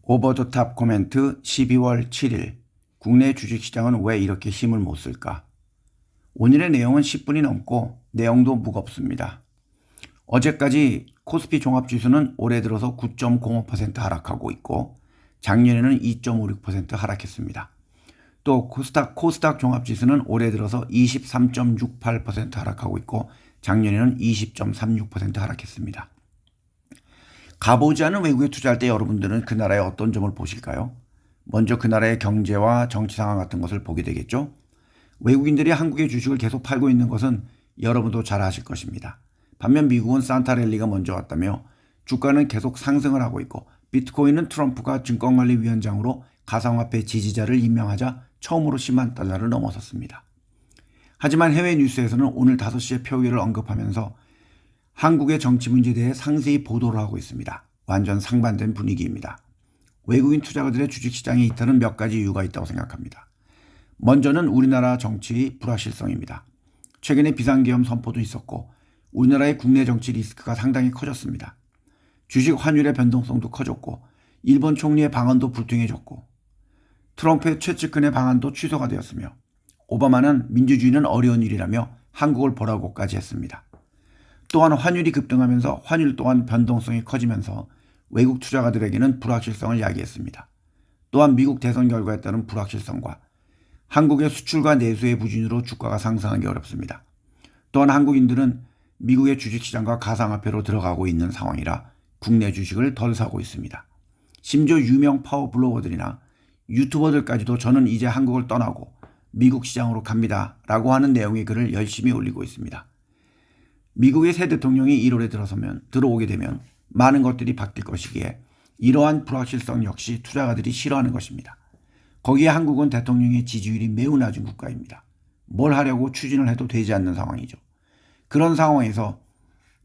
오버더탑 코멘트 12월 7일 국내 주식시장은 왜 이렇게 힘을 못 쓸까? 오늘의 내용은 10분이 넘고 내용도 무겁습니다. 어제까지 코스피 종합지수는 올해 들어서 9.05% 하락하고 있고 작년에는 2.56% 하락했습니다. 또 코스닥 종합지수는 올해 들어서 23.68% 하락하고 있고 작년에는 20.36% 하락했습니다. 가보지 않은 외국에 투자할 때 여러분들은 그 나라의 어떤 점을 보실까요? 먼저 그 나라의 경제와 정치 상황 같은 것을 보게 되겠죠. 외국인들이 한국의 주식을 계속 팔고 있는 것은 여러분도 잘 아실 것입니다. 반면 미국은 산타랠리가 먼저 왔다며 주가는 계속 상승을 하고 있고 비트코인은 트럼프가 증권관리위원장으로 가상화폐 지지자를 임명하자 처음으로 10만 달러를 넘어섰습니다. 하지만 해외 뉴스에서는 오늘 5시에 표기를 언급하면서 한국의 정치 문제에 대해 상세히 보도를 하고 있습니다. 완전 상반된 분위기입니다. 외국인 투자가들의 주식시장의 이탈은 몇 가지 이유가 있다고 생각합니다. 먼저는 우리나라 정치의 불확실성입니다. 최근에 비상계엄 선포도 있었고 우리나라의 국내 정치 리스크가 상당히 커졌습니다. 주식 환율의 변동성도 커졌고 일본 총리의 방안도 불투명해졌고 트럼프의 최측근의 방안도 취소가 되었으며 오바마는 민주주의는 어려운 일이라며 한국을 보라고까지 했습니다. 또한 환율이 급등하면서 환율 또한 변동성이 커지면서 외국 투자가들에게는 불확실성을 야기했습니다. 또한 미국 대선 결과에 따른 불확실성과 한국의 수출과 내수의 부진으로 주가가 상승하기 어렵습니다. 또한 한국인들은 미국의 주식시장과 가상화폐로 들어가고 있는 상황이라 국내 주식을 덜 사고 있습니다. 심지어 유명 파워블로거들이나 유튜버들까지도 저는 이제 한국을 떠나고 미국 시장으로 갑니다 라고 하는 내용의 글을 열심히 올리고 있습니다. 미국의 새 대통령이 1월에 들어오게 되면 많은 것들이 바뀔 것이기에 이러한 불확실성 역시 투자가들이 싫어하는 것입니다. 거기에 한국은 대통령의 지지율이 매우 낮은 국가입니다. 뭘 하려고 추진을 해도 되지 않는 상황이죠. 그런 상황에서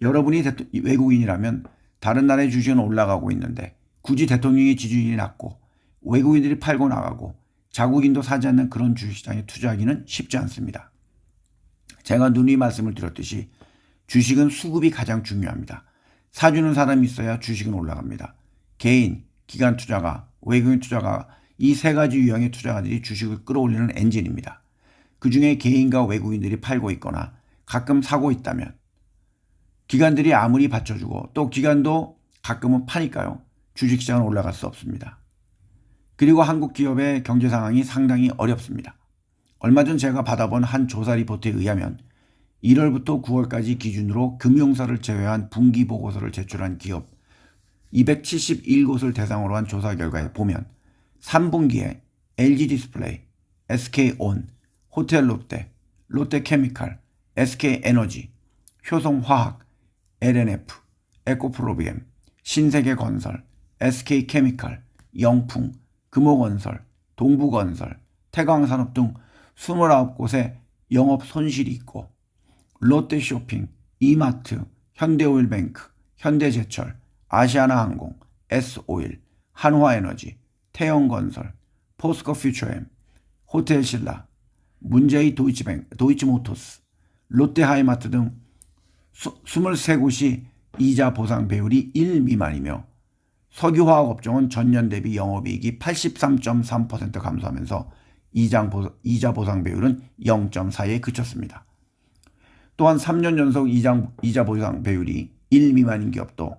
여러분이 외국인이라면 다른 나라의 주식은 올라가고 있는데 굳이 대통령의 지지율이 낮고 외국인들이 팔고 나가고 자국인도 사지 않는 그런 주식시장에 투자하기는 쉽지 않습니다. 제가 누누이 말씀을 드렸듯이 주식은 수급이 가장 중요합니다. 사주는 사람이 있어야 주식은 올라갑니다. 개인, 기관 투자가, 외국인 투자가 이 세 가지 유형의 투자가들이 주식을 끌어올리는 엔진입니다. 그중에 개인과 외국인들이 팔고 있거나 가끔 사고 있다면 기관들이 아무리 받쳐주고 또 기관도 가끔은 파니까요. 주식시장은 올라갈 수 없습니다. 그리고 한국 기업의 경제 상황이 상당히 어렵습니다. 얼마 전 제가 받아본 한 조사 리포트에 의하면 1월부터 9월까지 기준으로 금융사를 제외한 분기 보고서를 제출한 기업 271곳을 대상으로 한 조사 결과에 보면 3분기에 LG디스플레이, SK온, 호텔롯데, 롯데케미칼, SK에너지, 효성화학, LNF, 에코프로비엠, 신세계건설, SK케미칼, 영풍, 금호건설, 동부건설, 태광산업 등 29곳에 영업 손실이 있고 롯데쇼핑, 이마트, 현대오일뱅크, 현대제철, 아시아나항공, S오일, 한화에너지, 태영건설, 포스코퓨처엠, 호텔신라, 문제이 도이치모터스, 롯데하이마트 등 23곳이 이자 보상 배율이 1 미만이며 석유화학업종은 전년 대비 영업이익이 83.3% 감소하면서 이자 보상 배율은 0.4에 그쳤습니다. 또한 3년 연속 이자 보상 배율이 1 미만인 기업도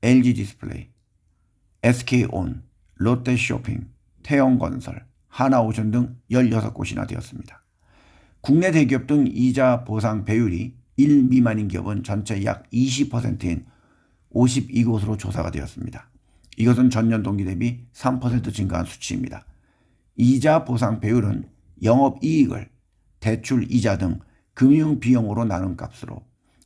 LG디스플레이, SK온, 롯데쇼핑, 태영건설, 하나오션 등 16곳이나 되었습니다. 국내 대기업 등 이자 보상 배율이 1 미만인 기업은 전체 약 20%인 52곳으로 조사가 되었습니다. 이것은 전년 동기 대비 3% 증가한 수치입니다. 이자 보상 배율은 영업이익을 대출, 이자 등 금융 비용으로 나눈 값으로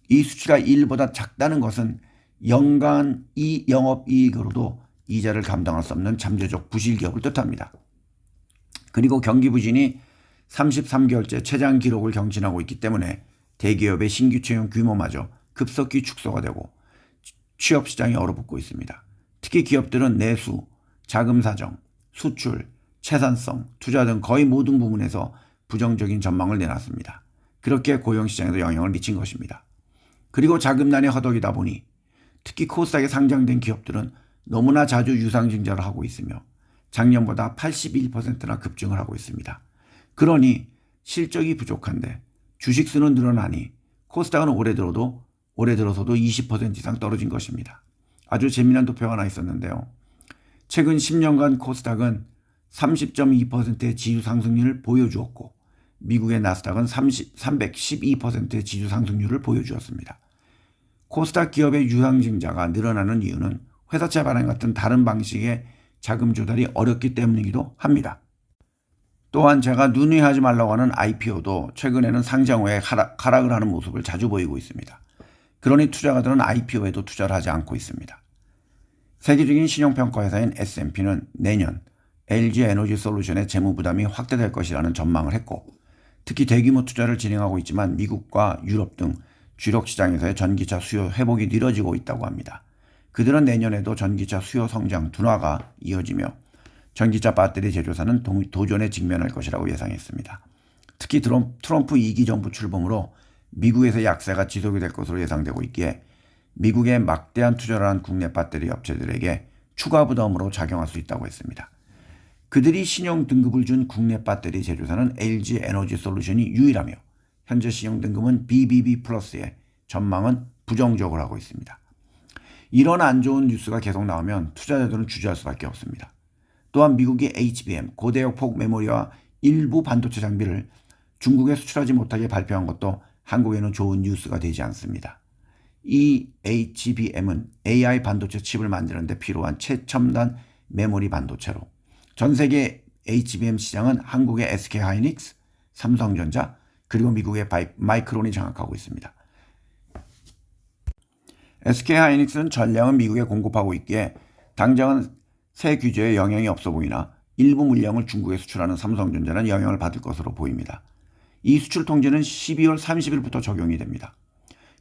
이 수치가 1보다 작다는 것은 연간 영업이익으로도 이자를 감당할 수 없는 잠재적 부실기업을 뜻합니다. 그리고 경기 부진이 33개월째 최장 기록을 경신하고 있기 때문에 대기업의 신규 채용 규모마저 급속히 축소가 되고 취업시장이 얼어붙고 있습니다. 특히 기업들은 내수, 자금사정, 수출, 채산성, 투자 등 거의 모든 부분에서 부정적인 전망을 내놨습니다. 그렇게 고용시장에도 영향을 미친 것입니다. 그리고 자금난에 허덕이다 보니 특히 코스닥에 상장된 기업들은 너무나 자주 유상증자를 하고 있으며 작년보다 81%나 급증을 하고 있습니다. 그러니 실적이 부족한데 주식수는 늘어나니 코스닥은 올해 들어서도 20% 이상 떨어진 것입니다. 아주 재미난 도표가 하나 있었는데요. 최근 10년간 코스닥은 30.2%의 지수 상승률을 보여주었고 미국의 나스닥은 312%의 지수 상승률을 보여주었습니다. 코스닥 기업의 유상증자가 늘어나는 이유는 회사채 발행 같은 다른 방식의 자금 조달이 어렵기 때문이기도 합니다. 또한 제가 눈여겨하지 말라고 하는 IPO도 최근에는 상장 후에 하락을 하는 모습을 자주 보이고 있습니다. 그러니 투자가들은 IPO에도 투자를 하지 않고 있습니다. 세계적인 신용평가회사인 S&P는 내년 LG에너지솔루션의 재무부담이 확대될 것이라는 전망을 했고 특히 대규모 투자를 진행하고 있지만 미국과 유럽 등 주력 시장에서의 전기차 수요 회복이 느려지고 있다고 합니다. 그들은 내년에도 전기차 수요 성장 둔화가 이어지며 전기차 배터리 제조사는 도전에 직면할 것이라고 예상했습니다. 특히 트럼프 2기 정부 출범으로 미국에서 약세가 지속이 될 것으로 예상되고 있기에 미국에 막대한 투자를 한 국내 배터리 업체들에게 추가 부담으로 작용할 수 있다고 했습니다. 그들이 신용 등급을 준 국내 배터리 제조사는 LG 에너지 솔루션이 유일하며 현재 신용 등급은 BBB 플러스에 전망은 부정적으로 하고 있습니다. 이런 안 좋은 뉴스가 계속 나오면 투자자들은 주저할 수밖에 없습니다. 또한 미국이 HBM 고대역 폭 메모리와 일부 반도체 장비를 중국에 수출하지 못하게 발표한 것도 한국에는 좋은 뉴스가 되지 않습니다. 이 HBM은 AI 반도체 칩을 만드는 데 필요한 최첨단 메모리 반도체로 전 세계 HBM 시장은 한국의 SK하이닉스, 삼성전자 그리고 미국의 마이크론이 장악하고 있습니다. SK하이닉스는 전량은 미국에 공급하고 있기에 당장은 새 규제에 영향이 없어 보이나 일부 물량을 중국에 수출하는 삼성전자는 영향을 받을 것으로 보입니다. 이 수출 통제는 12월 30일부터 적용이 됩니다.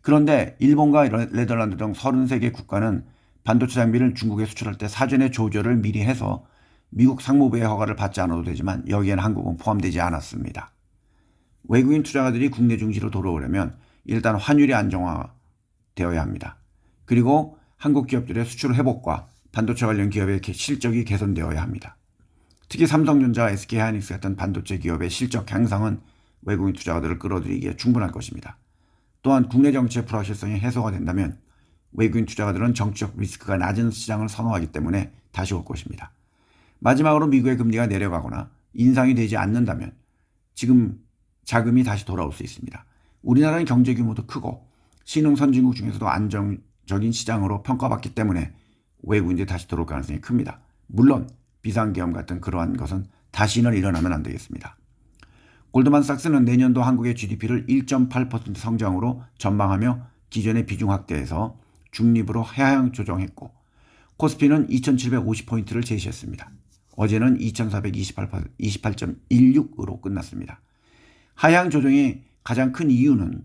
그런데 일본과 네덜란드 등 33개 국가는 반도체 장비를 중국에 수출할 때 사전에 조절을 미리 해서 미국 상무부의 허가를 받지 않아도 되지만 여기에는 한국은 포함되지 않았습니다. 외국인 투자가들이 국내 증시로 돌아오려면 일단 환율이 안정화되어야 합니다. 그리고 한국 기업들의 수출 회복과 반도체 관련 기업의 실적이 개선되어야 합니다. 특히 삼성전자, SK하이닉스 같은 반도체 기업의 실적 향상은 외국인 투자가들을 끌어들이기에 충분할 것입니다. 또한 국내 정치의 불확실성이 해소가 된다면 외국인 투자가들은 정치적 리스크가 낮은 시장을 선호하기 때문에 다시 올 것입니다. 마지막으로 미국의 금리가 내려가거나 인상이 되지 않는다면 지금 자금이 다시 돌아올 수 있습니다. 우리나라는 경제 규모도 크고 신흥 선진국 중에서도 안정적인 시장으로 평가받기 때문에 외국인들이 다시 들어올 가능성이 큽니다. 물론 비상계엄 같은 그러한 것은 다시는 일어나면 안 되겠습니다. 골드만삭스는 내년도 한국의 GDP를 1.8% 성장으로 전망하며 기존의 비중 확대에서 중립으로 하향 조정했고 코스피는 2750포인트를 제시했습니다. 어제는 2428.16으로 끝났습니다. 하향 조정의 가장 큰 이유는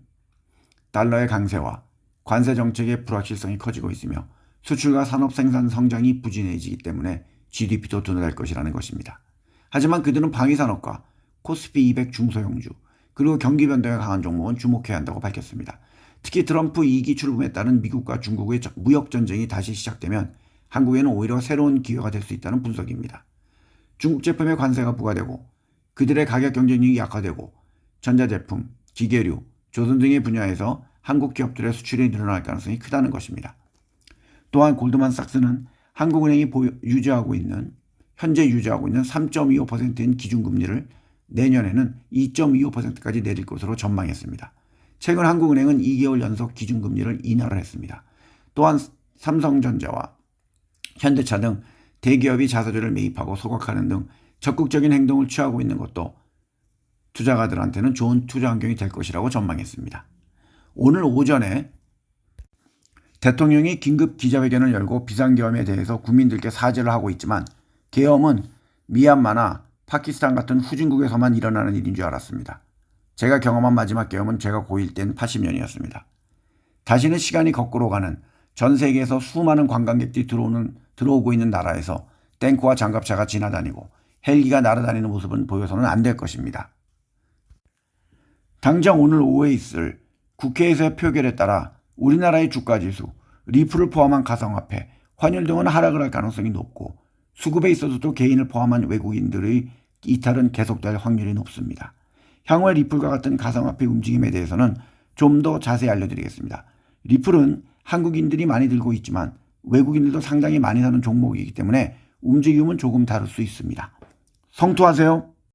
달러의 강세와 관세 정책의 불확실성이 커지고 있으며 수출과 산업 생산 성장이 부진해지기 때문에 GDP도 둔화될 것이라는 것입니다. 하지만 그들은 방위산업과 코스피 200 중소형주 그리고 경기 변동에 강한 종목은 주목해야 한다고 밝혔습니다. 특히 트럼프 2기 출범에 따른 미국과 중국의 무역 전쟁이 다시 시작되면 한국에는 오히려 새로운 기회가 될 수 있다는 분석입니다. 중국 제품에 관세가 부과되고 그들의 가격 경쟁력이 약화되고 전자제품, 기계류, 조선 등의 분야에서 한국 기업들의 수출이 늘어날 가능성이 크다는 것입니다. 또한 골드만삭스는 한국은행이 현재 유지하고 있는 3.25%인 기준금리를 내년에는 2.25%까지 내릴 것으로 전망했습니다. 최근 한국은행은 2개월 연속 기준금리를 인하를 했습니다. 또한 삼성전자와 현대차 등 대기업이 자사주를 매입하고 소각하는 등 적극적인 행동을 취하고 있는 것도 투자가들한테는 좋은 투자 환경이 될 것이라고 전망했습니다. 오늘 오전에 대통령이 긴급 기자회견을 열고 비상계엄에 대해서 국민들께 사죄를 하고 있지만 계엄은 미얀마나 파키스탄 같은 후진국에서만 일어나는 일인 줄 알았습니다. 제가 경험한 마지막 계엄은 제가 고1 땐 80년이었습니다. 다시는 시간이 거꾸로 가는 전 세계에서 수많은 관광객들이 들어오고 있는 나라에서 탱크와 장갑차가 지나다니고 헬기가 날아다니는 모습은 보여서는 안 될 것입니다. 당장 오늘 오후에 있을 국회에서의 표결에 따라 우리나라의 주가지수, 리플을 포함한 가상화폐, 환율 등은 하락을 할 가능성이 높고 수급에 있어서도 개인을 포함한 외국인들의 이탈은 계속될 확률이 높습니다. 향후에 리플과 같은 가상화폐 움직임에 대해서는 좀 더 자세히 알려드리겠습니다. 리플은 한국인들이 많이 들고 있지만 외국인들도 상당히 많이 사는 종목이기 때문에 움직임은 조금 다를 수 있습니다. 성투하세요.